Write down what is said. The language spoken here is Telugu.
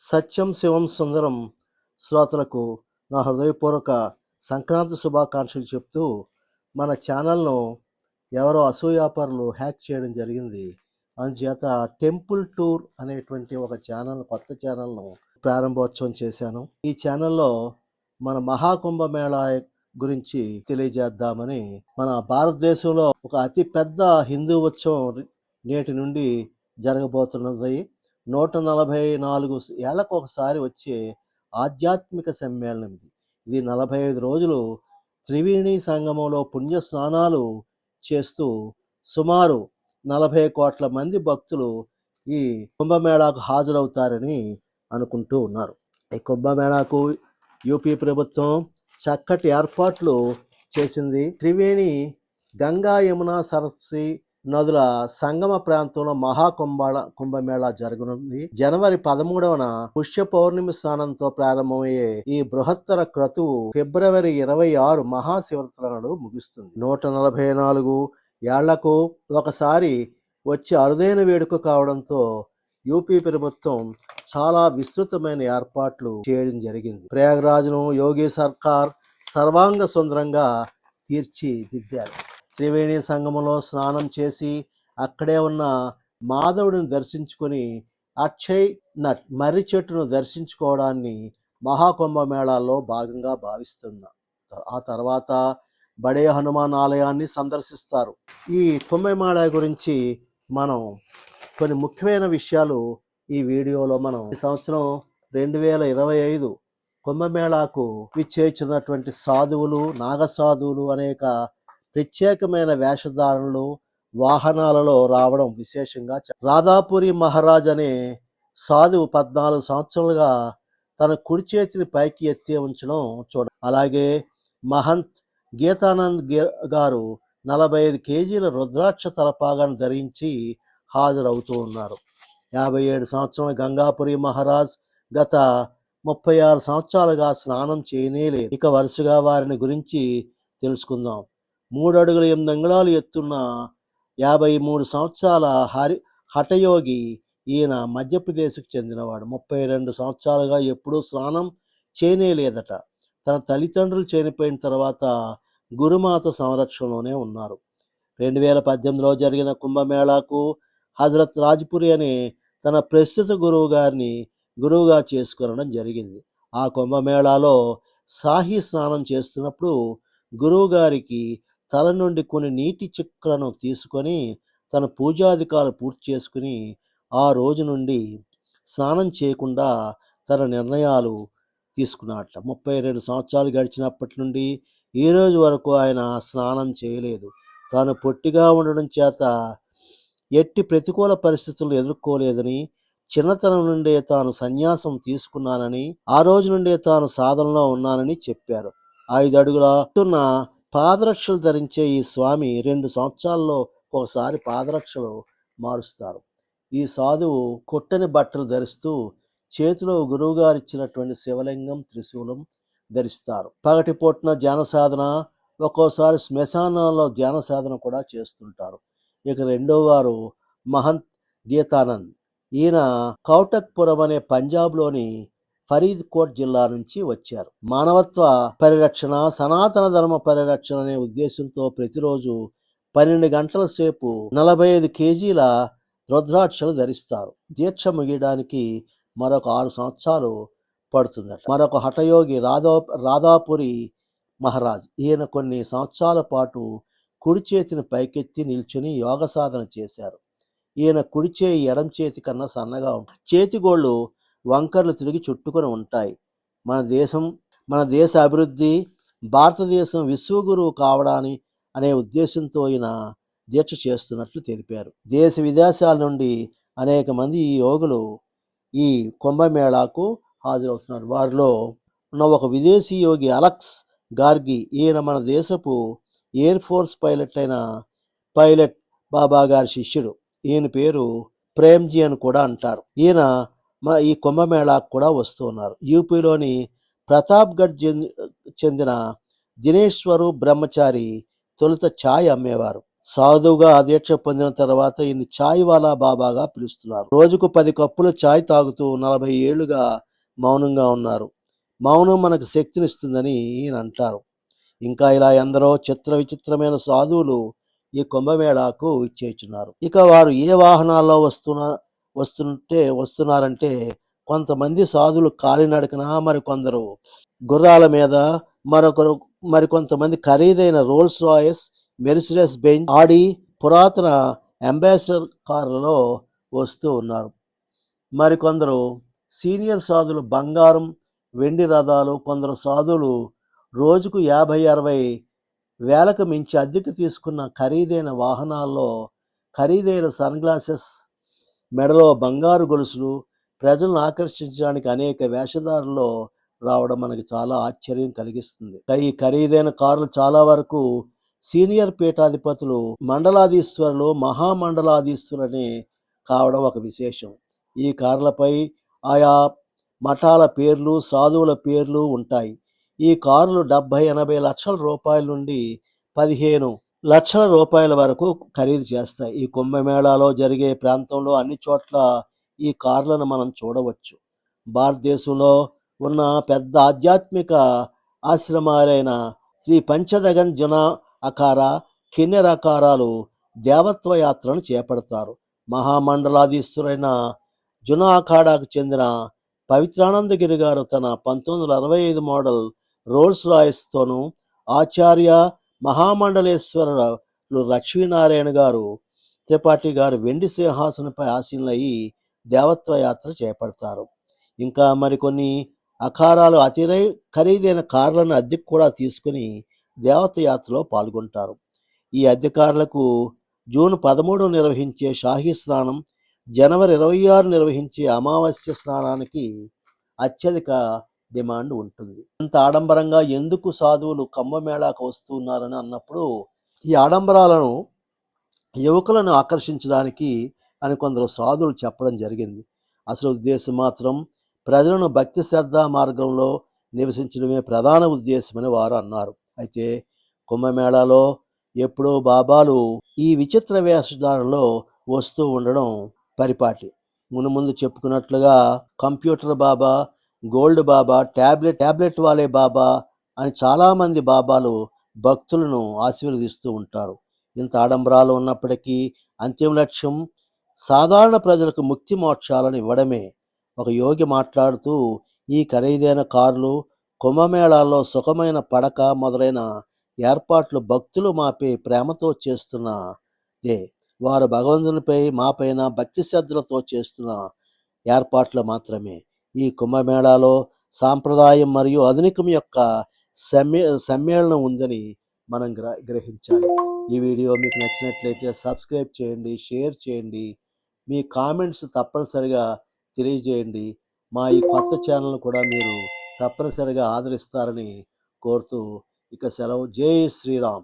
సత్యం శివం సుందరం శ్రోతలకు నా హృదయపూర్వక సంక్రాంతి శుభాకాంక్షలు చెప్తూ మన ఛానల్ను ఎవరో అసూయాపరులు హ్యాక్ చేయడం జరిగింది. అందుచేత టెంపుల్ టూర్ అనేటువంటి ఒక ఛానల్, కొత్త ఛానల్ను ప్రారంభోత్సవం చేశాను. ఈ ఛానల్లో మన మహాకుంభమేళా గురించి తెలియజేద్దామని, మన భారతదేశంలో ఒక అతి పెద్ద హిందూ ఉత్సవం నేటి నుండి జరగబోతున్నది. 144 ఏళ్లకు ఒకసారి వచ్చే ఆధ్యాత్మిక సమ్మేళనం ఇది. ఇది 45 రోజులు త్రివేణి సంగమంలో పుణ్య స్నానాలు చేస్తూ సుమారు 40 కోట్ల మంది భక్తులు ఈ కుంభమేళాకు హాజరవుతారని అనుకుంటూ ఉన్నారు. ఈ కుంభమేళాకు యూపీ ప్రభుత్వం చక్కటి ఏర్పాట్లు చేసింది. త్రివేణి, గంగా, యమున, సరస్వతి నదుల సంగమ ప్రాంతంలో కుంభమేళా జరగనుంది. జనవరి 13న పుష్య పౌర్ణమి స్నానంతో ప్రారంభమయ్యే ఈ బృహత్తర క్రతువు ఫిబ్రవరి 26 మహాశివరాత్రి నాడు ముగుస్తుంది. 144 ఏళ్లకు ఒకసారి వచ్చి అరుదైన వేడుక కావడంతో యూపీ ప్రభుత్వం చాలా విస్తృతమైన ఏర్పాట్లు చేయడం జరిగింది. ప్రయాగరాజ్ను యోగి సర్కార్ సర్వాంగ సుందరంగా తీర్చిదిద్దారు. త్రివేణి సంగమంలో స్నానం చేసి అక్కడే ఉన్న మాధవుడిని దర్శించుకొని అక్షయ్ నట్ మర్రి చెట్టును దర్శించుకోవడాన్ని మహాకుంభమేళాలో భాగంగా భావిస్తున్నారు. ఆ తర్వాత బడే హనుమాన్ ఆలయాన్ని సందర్శిస్తారు. ఈ కుంభమేళా గురించి మనం కొన్ని ముఖ్యమైన విషయాలు ఈ వీడియోలో మనం ఈ సంవత్సరం 2025 కుంభమేళాకు విచ్చేస్తున్నటువంటి సాధువులు, నాగసాధువులు అనేక ప్రత్యేకమైన వేషధారణలు, వాహనాలలో రావడం విశేషంగా. రాధాపురి మహారాజ్ అనే సాధువు 14 సంవత్సరాలుగా తన కుడి చేతిని పైకి ఎత్తి ఉంచడం చూడండి. అలాగే మహంత్ గీతానంద్ గారు 45 కేజీల రుద్రాక్ష తలపాగాను ధరించి హాజరవుతూ ఉన్నారు. 57 సంవత్సరాల గంగాపురి మహారాజ్ గత 36 సంవత్సరాలుగా స్నానం చేయనేలేదు. ఇక వరుసగా వారిని గురించి తెలుసుకుందాం. 3 అడుగుల 8 అంగుళాలు ఎత్తున్న 53 సంవత్సరాల హఠయోగి ఈయన మధ్యప్రదేశ్కు చెందినవాడు. 32 సంవత్సరాలుగా ఎప్పుడూ స్నానం చేయనేలేదట. తన తల్లిదండ్రులు చనిపోయిన తర్వాత గురుమాత సంరక్షణలోనే ఉన్నారు. 2018లో జరిగిన కుంభమేళాకు హజరత్ రాజ్పురి అనే తన ప్రస్తుత గురువు గారిని గురువుగా చేసుకొనడం జరిగింది. ఆ కుంభమేళాలో సాహి స్నానం చేస్తున్నప్పుడు గురువు గారికి తల నుండి కొన్ని నీటి చుక్కలను తీసుకొని తన పూజాధికారులు పూర్తి చేసుకుని ఆ రోజు నుండి స్నానం చేయకుండా తన నిర్ణయాలు తీసుకున్నట్ట. 32 సంవత్సరాలు గడిచినప్పటి నుండి ఈ రోజు వరకు ఆయన స్నానం చేయలేదు. తాను పొట్టిగా ఉండడం చేత ఎట్టి ప్రతికూల పరిస్థితులను ఎదుర్కోలేదని, చిన్నతనం నుండే తాను సన్యాసం తీసుకున్నానని, ఆ రోజు నుండే తాను సాధనలో ఉన్నానని చెప్పారు. 5 అడుగుల పాదరక్షలు ధరించే ఈ స్వామి 2 సంవత్సరాల్లో ఒకసారి పాదరక్షలు మారుస్తారు. ఈ సాధువు కొట్టని బట్టలు ధరిస్తూ చేతిలో గురువుగారు ఇచ్చినటువంటి శివలింగం, త్రిశూలం ధరిస్తారు. పగటిపూట్న ధ్యాన సాధన, ఒక్కోసారి శ్మశానంలో ధ్యాన సాధన కూడా చేస్తుంటారు. ఇక రెండో వారు మహంత్ గీతానంద్. ఈయన కౌటక్పురం అనే పంజాబ్లోని ఫరీద్కోట్ జిల్లా నుంచి వచ్చారు. మానవత్వ పరిరక్షణ, సనాతన ధర్మ పరిరక్షణ అనే ఉద్దేశంతో ప్రతిరోజు 12 గంటల సేపు 45 కేజీల రుద్రాక్షలు ధరిస్తారు. దీక్ష ముగియడానికి మరొక 6 సంవత్సరాలు పడుతుందట. మరొక హఠయోగి రాధాపురి మహారాజ్. ఈయన కొన్ని సంవత్సరాల పాటు కుడి చేతిని పైకెత్తి నిల్చుని యోగ సాధన చేశారు. ఈయన కుడి చేయి ఎడం చేతి కన్నా సన్నగా ఉంటుంది. చేతిగోళ్ళు వంకర్లు తిరిగి చుట్టుకొని ఉంటాయి. మన దేశ అభివృద్ధి, భారతదేశం విశ్వగురువు కావడాని అనే ఉద్దేశంతో ఈయన దీక్ష చేస్తున్నట్లు తెలిపారు. దేశ విదేశాల నుండి అనేక మంది ఈ యోగులు ఈ కుంభమేళాకు హాజరవుతున్నారు. వారిలో ఉన్న ఒక విదేశీ యోగి అలెక్స్ గార్గి. ఈయన మన దేశపు ఎయిర్ ఫోర్స్ పైలట్ బాబా గారి శిష్యుడు. ఈయన పేరు ప్రేమ్జీ అని కూడా అంటారు. ఈయన ఈ కుంభమేళాకు కూడా వస్తూ ఉన్నారు. యూపీలోని ప్రతాప్గఢ్ చెందిన దినేశ్వరు బ్రహ్మచారి తొలుత ఛాయ్ అమ్మేవారు. సాధువుగా దీక్ష పొందిన తర్వాత ఈయన్ని చాయ్ వాలా బాబాగా పిలుస్తున్నారు. రోజుకు 10 కప్పులు చాయ్ తాగుతూ 40 ఏళ్లుగా మౌనంగా ఉన్నారు. మౌనం మనకు శక్తినిస్తుందని ఈయన అంటారు. ఇంకా ఇలా ఎందరో చిత్ర విచిత్రమైన సాధువులు ఈ కుంభమేళాకు ఇచ్చేస్తున్నారు. ఇక వారు ఏ వాహనాల్లో వస్తున్నారంటే కొంతమంది సాధువులు కాలినడకన, మరికొందరు గుర్రాల మీద, మరికొంతమంది ఖరీదైన రోల్స్ రాయస్, మెర్సిడెస్ బెంజ్, ఆడి, పురాతన అంబాసిడర్ కార్లలో వస్తూ ఉన్నారు. మరికొందరు సీనియర్ సాధువులు బంగారం, వెండి రథాలు, కొందరు సాధువులు రోజుకు 50-60 వేలకు మించి అద్దెకు తీసుకున్న ఖరీదైన వాహనాల్లో ఖరీదైన సన్ గ్లాసెస్, మెడలో బంగారు గొలుసులు, ప్రజలను ఆకర్షించడానికి అనేక వేషధారుల్లో రావడం మనకి చాలా ఆశ్చర్యం కలిగిస్తుంది. ఈ ఖరీదైన కార్లు చాలా వరకు సీనియర్ పీఠాధిపతులు, మండలాధీశ్వరులు, మహామండలాధీశ్వరులని కావడం ఒక విశేషం. ఈ కార్లపై ఆయా మఠాల పేర్లు, సాధువుల పేర్లు ఉంటాయి. ఈ కార్లు 70-80 లక్షల రూపాయల నుండి 15 లక్షల రూపాయల వరకు ఖరీదు చేస్తాయి. ఈ కుంభమేళాలో జరిగే ప్రాంతంలో అన్ని చోట్ల ఈ కార్లను మనం చూడవచ్చు. భారతదేశంలో ఉన్న పెద్ద ఆధ్యాత్మిక ఆశ్రమాలైన శ్రీ పంచదగన్ జున అఖారా, కిన్నెర అఖారాలు దేవత్వ యాత్రను చేపడతారు. మహామండలాధీశ్వరైన జున అఖాడాకు చెందిన పవిత్రానందగిరి గారు తన 1965 మోడల్ రోల్స్ రాయిస్తోనూ, ఆచార్య మహామండలేశ్వరులు లక్ష్మీనారాయణ గారు త్రిపాఠి గారు వెండి సింహాసనంపై ఆసీనులయ్యి దేవత్వ యాత్ర చేపడతారు. ఇంకా మరికొన్ని అఖారాలు అతి ఖరీదైన కార్లను అద్దెకు కూడా తీసుకుని దేవత యాత్రలో పాల్గొంటారు. ఈ అద్దెకారులకు జూన్ 13 నిర్వహించే షాహీ స్నానం, జనవరి 26 నిర్వహించే అమావాస్య స్నానానికి అత్యధిక డిమాండ్ ఉంటుంది. అంత ఆడంబరంగా ఎందుకు సాధువులు కుంభమేళాకు వస్తున్నారని అన్నప్పుడు, ఈ ఆడంబరాలను యువకులను ఆకర్షించడానికి అని కొందరు సాధువులు చెప్పడం జరిగింది. అసలు ఉద్దేశం మాత్రం ప్రజలను భక్తి శ్రద్ధ మార్గంలో నివసించడమే ప్రధాన ఉద్దేశమని వారు అన్నారు. అయితే కుంభమేళాలో ఎప్పుడో బాబాలు ఈ విచిత్ర వేషధారణలో వస్తూ ఉండడం పరిపాటి. ముందు చెప్పుకున్నట్లుగా కంప్యూటర్ బాబా, గోల్డ్ బాబా, టాబ్లెట్ వాలే బాబా అని చాలామంది బాబాలు భక్తులను ఆశీర్వదిస్తూ ఉంటారు. ఇంత ఆడంబరాలు ఉన్నప్పటికీ అంతిమ లక్ష్యం సాధారణ ప్రజలకు ముక్తి మోక్షాలను ఇవ్వడమే. ఒక యోగి మాట్లాడుతూ, ఈ ఖరీదైన కార్లు, కుంభమేళాల్లో సుఖమైన పడక మొదలైన ఏర్పాట్లు భక్తులు మాపై ప్రేమతో చేస్తున్నదే. వారు భగవంతునిపై మాపైన భక్తి శ్రద్ధలతో చేస్తున్న ఏర్పాట్లు మాత్రమే. ఈ కుంభమేళాలో సాంప్రదాయం మరియు ఆధునికం యొక్క సమ్మేళనం ఉందని మనం గ్రహించాలి. ఈ వీడియో మీకు నచ్చినట్లయితే సబ్స్క్రైబ్ చేయండి, షేర్ చేయండి, మీ కామెంట్స్ తప్పనిసరిగా తెలియజేయండి. మా ఈ కొత్త ఛానల్ కూడా మీరు తప్పనిసరిగా ఆదరిస్తారని కోరుతూ ఇక సెలవు. జై శ్రీరామ్.